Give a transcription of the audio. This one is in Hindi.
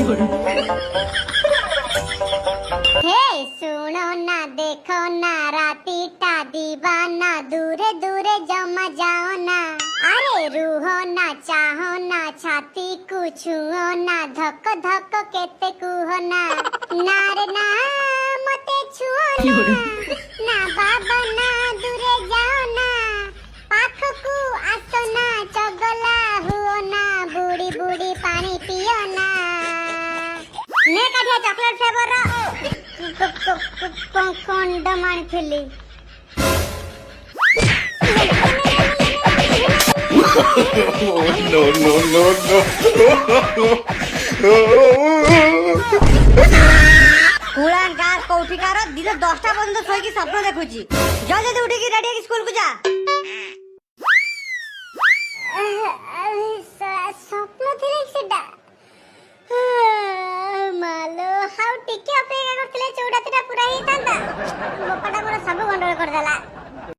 हे सुनो ना देखो ना रातीटा दीवाना दूरे दूरे जमा जाओ ना अरे रूहो ना चाहो ना छाती कुछुओ ना धक धक केते कुहो ना नारे ना मते छुओ ना बाबा ना दूरे जाओ ना पाखकू आसो ना चगला हुओ ना बुड़ी बुड़ी पानी पियो ना ने काढिया चॉकलेट फ्लेवर कंडम आଣିଥିଲି No, no, no, no. কুলাঙ্গার কৌঠিকার দিনে 10টা পর্যন্ত শোইকি স্বপ্ন দেখুছি জলদি উঠিকি রেডি হয়ে স্কুল কু যা স্বপ্ন ଥିଲେ সেটা মালো হাউ টিকে অপেক্ষা করଥିଲେ চৌড়াতিটা পুরা ହେଇଥାନ୍ତା